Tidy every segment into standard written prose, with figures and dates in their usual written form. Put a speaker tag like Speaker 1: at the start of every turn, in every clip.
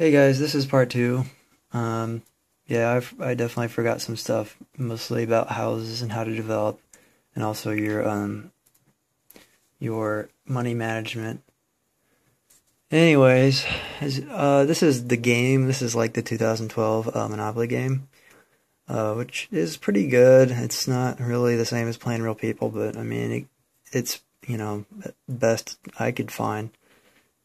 Speaker 1: Hey guys, this is part two. Um, I definitely forgot some stuff, mostly about houses and how to develop, and also your money management. Anyways, this is the game. This is like the 2012 Monopoly game, which is pretty good. It's not really the same as playing real people, but I mean, it's best I could find.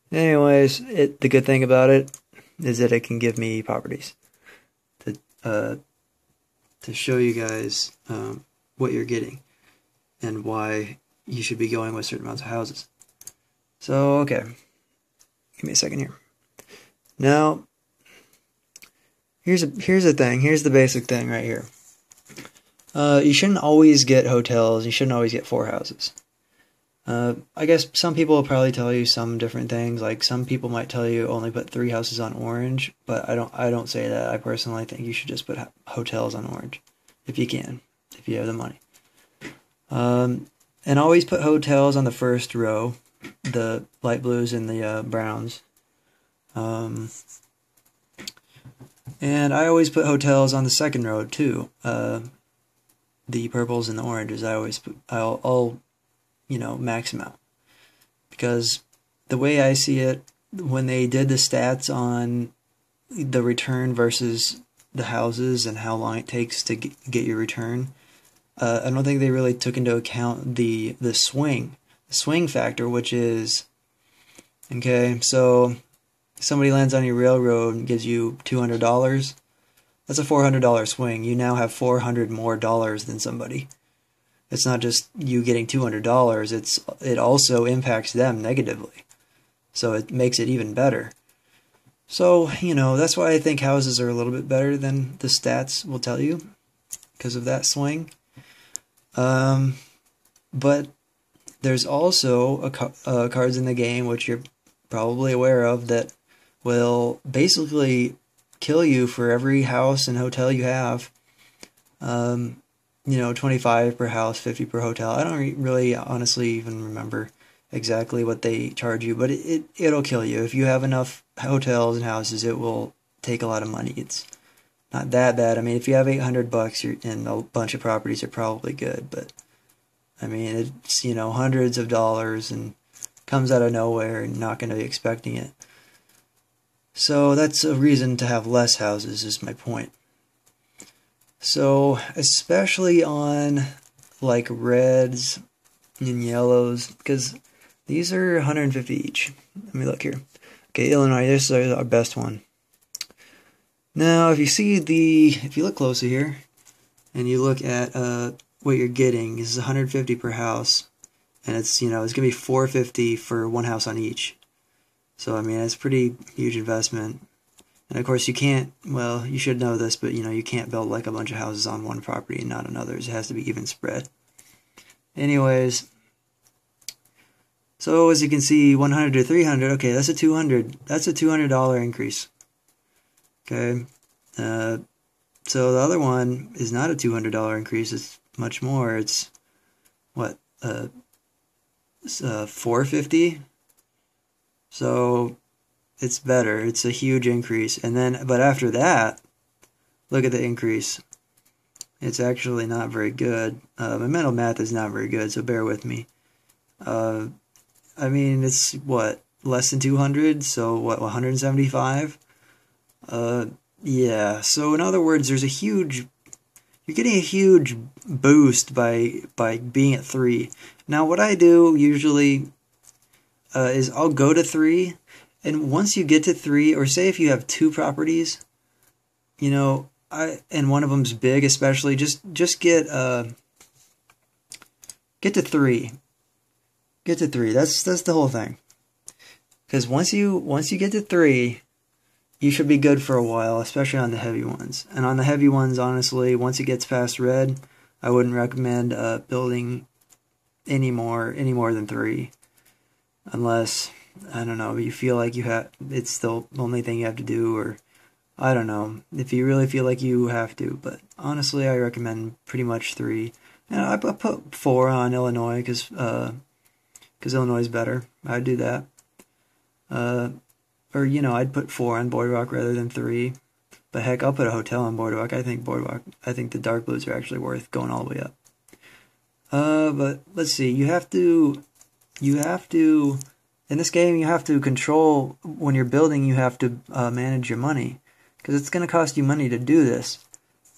Speaker 1: Anyways, the good thing about it is that it can give me properties to uh, to show you guys what you're getting and why you should be going with certain amounts of houses. So, okay, give me a second here. Now, here's the thing. Here's the basic thing right here. You shouldn't always get hotels. You shouldn't always get four houses. I guess some people will probably tell you some different things. Like some people might tell you only put three houses on orange, but I don't say that. I personally think you should just put hotels on orange if you can, if you have the money. And always put hotels on the first row, the light blues and the browns. And I always put hotels on the second row too. The purples and the oranges. I'll max them out. Because the way I see it, when they did the stats on the return versus the houses and how long it takes to get your return, I don't think they really took into account the swing factor, which is, okay, so somebody lands on your railroad and gives you $200. That's a $400 swing. You now have $400 more than somebody. It's not just you getting $200, it also impacts them negatively. So it makes it even better. So, that's why I think houses are a little bit better than the stats will tell you, because of that swing. But there's also cards in the game, which you're probably aware of, that will basically kill you for every house and hotel you have. 25 per house, 50 per hotel. I don't really honestly even remember exactly what they charge you, but it'll kill you. If you have enough hotels and houses, it will take a lot of money. It's not that bad. I mean, if you have $800 and a bunch of properties are probably good, but I mean, it's, hundreds of dollars and comes out of nowhere and not going to be expecting it. So that's a reason to have less houses, is my point. So, especially on like reds and yellows, because these are 150 each. Let me look here. Okay, Illinois, this is our best one. Now, if you look closer here, and you look at what you're getting, this is 150 per house, and it's gonna be 450 for one house on each. So I mean, it's a pretty huge investment. And of course, you should know this, but you can't build like a bunch of houses on one property and not on others. It has to be even spread. Anyways, so as you can see, 100 to 300, okay, that's a $200 increase. Okay, so the other one is not a $200 increase, it's much more. It's, what, it's 450? So it's better. It's a huge increase. But after that, look at the increase. It's actually not very good. My mental math is not very good, so bear with me. I mean, it's what, less than 200? So what, 175? Yeah. So in other words, you're getting a huge boost by being at 3. Now, what I do usually is I'll go to 3. And once you get to 3, or say if you have 2 properties, and one of them's big, especially, just get to 3. Get to 3. That's the whole thing. Because once you get to 3, you should be good for a while, especially on the heavy ones. And on the heavy ones, honestly, once it gets past red, I wouldn't recommend building any more than 3, unless, I don't know, you feel like it's the only thing you have to do, or I don't know, if you really feel like you have to. But honestly, I recommend pretty much 3. And I put 4 on Illinois because Illinois is better. I'd do that. or I'd put 4 on Boardwalk rather than 3. But heck, I'll put a hotel on Boardwalk. I think the dark blues are actually worth going all the way up. But let's see. You have to, in this game, you have to control, when you're building, you have to manage your money. Because it's going to cost you money to do this.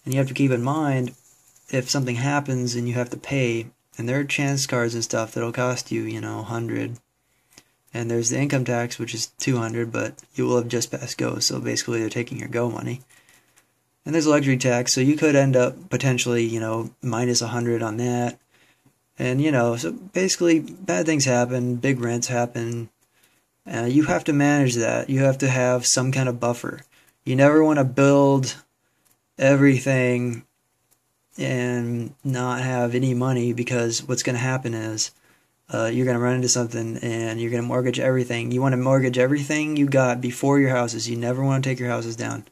Speaker 1: And you have to keep in mind, if something happens and you have to pay, and there are chance cards and stuff that'll cost you, 100. And there's the income tax, which is 200, but you will have just passed go, so basically they're taking your go money. And there's luxury tax, so you could end up potentially, minus 100 on that. And, so basically bad things happen, big rents happen. You have to manage that. You have to have some kind of buffer. You never want to build everything and not have any money, because what's going to happen is you're going to run into something and you're going to mortgage everything. You want to mortgage everything you got before your houses. You never want to take your houses down.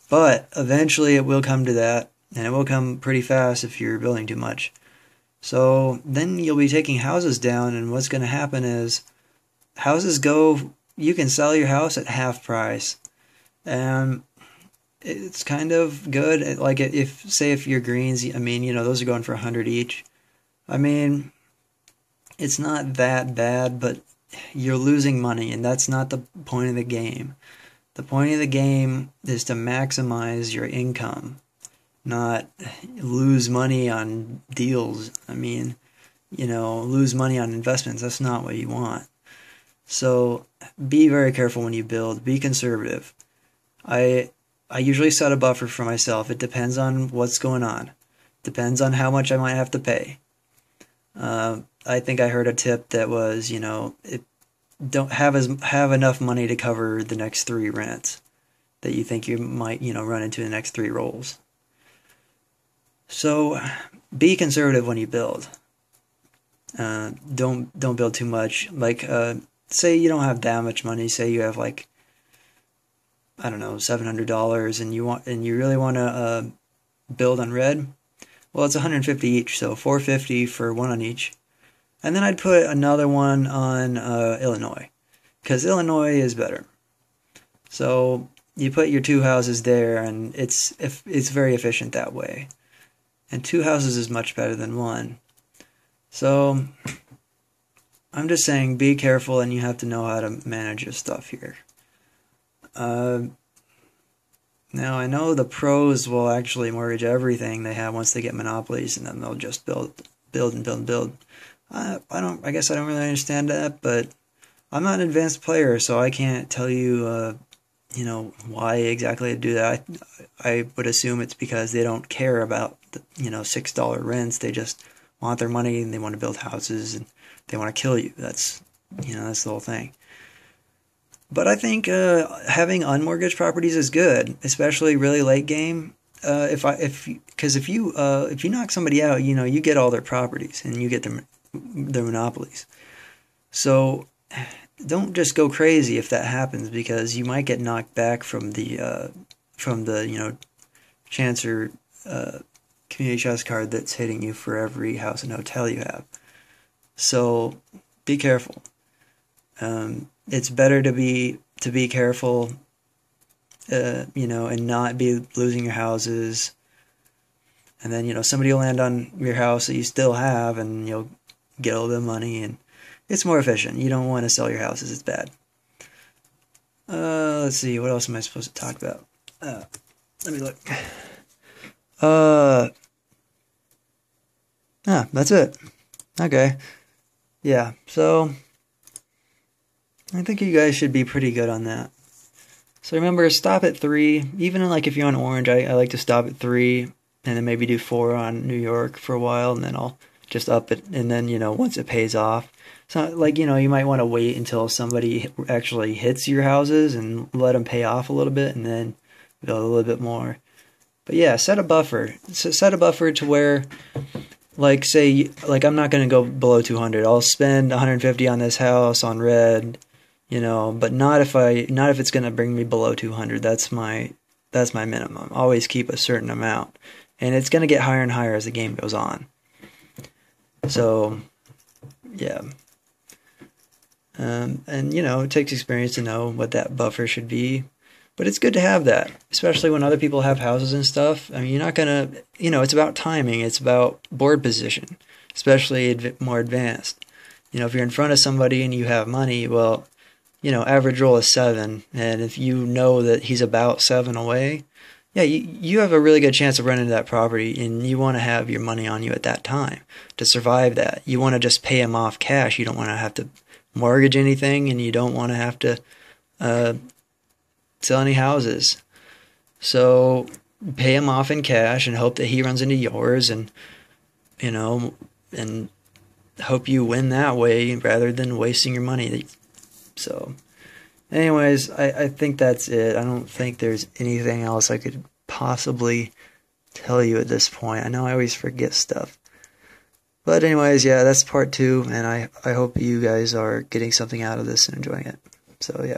Speaker 1: But eventually it will come to that, and it will come pretty fast if you're building too much. So then you'll be taking houses down, and what's going to happen is you can sell your house at half price. And it's kind of good. Like if your greens, those are going for 100 each. It's not that bad, but you're losing money, and that's not the point of the game. The point of the game is to maximize your income, not lose money on deals. Lose money on investments. That's not what you want. So be very careful when you build. Be conservative. I usually set a buffer for myself. It depends on what's going on. Depends on how much I might have to pay. I think I heard a tip that was, don't have enough money to cover the next 3 rents that you think you might, run into the next 3 rolls. So be conservative when you build. Don't build too much. Like, say you don't have that much money. Say you have $700, and you really want to build on red. Well, it's 150 each, so 450 for one on each. And then I'd put another one on Illinois, because Illinois is better. So you put your 2 houses there, and it's very efficient that way. And 2 houses is much better than 1. So I'm just saying, be careful, and you have to know how to manage your stuff here. Now, I know the pros will actually mortgage everything they have once they get monopolies, and then they'll just build and build and build. I guess I don't really understand that, but I'm not an advanced player, so I can't tell you, why exactly to do that. I would assume it's because they don't care about the, $6 rents. They just want their money, and they want to build houses, and they want to kill you. That's the whole thing. But I think having unmortgaged properties is good, especially really late game. Because if you knock somebody out, you get all their properties, and you get their monopolies. So don't just go crazy if that happens, because you might get knocked back from the chancer community chest card that's hitting you for every house and hotel you have. So be careful. It's better to be careful, and not be losing your houses. And then, somebody will land on your house that you still have, and you'll get a little bit of money, and it's more efficient. You don't want to sell your houses. It's bad. Let's see. What else am I supposed to talk about? Let me look. That's it. Okay. Yeah, so I think you guys should be pretty good on that. So remember, stop at 3. Even if you're on orange, I like to stop at 3, and then maybe do 4 on New York for a while, and then I'll just up it, and then, once it pays off. So, you might want to wait until somebody actually hits your houses and let them pay off a little bit, and then build a little bit more. But yeah, set a buffer. Set a buffer to where, say, I'm not going to go below 200. I'll spend 150 on this house on red, but not if it's going to bring me below 200. That's my minimum. Always keep a certain amount, and it's going to get higher and higher as the game goes on. So, yeah. And, it takes experience to know what that buffer should be. But it's good to have that, especially when other people have houses and stuff. I mean, you're not going to, it's about timing. It's about board position, especially more advanced. If you're in front of somebody and you have money, well, average roll is 7. And if you know that he's about 7 away, yeah, you have a really good chance of running into that property, and you want to have your money on you at that time to survive that. You want to just pay him off cash. You don't want to have to mortgage anything, and you don't want to have to sell any houses. So pay him off in cash and hope that he runs into yours, and and hope you win that way rather than wasting your money. So anyways, I think that's it. I don't think there's anything else I could possibly tell you at this point. I know I always forget stuff. But anyways, yeah, that's part 2, and I hope you guys are getting something out of this and enjoying it. So yeah.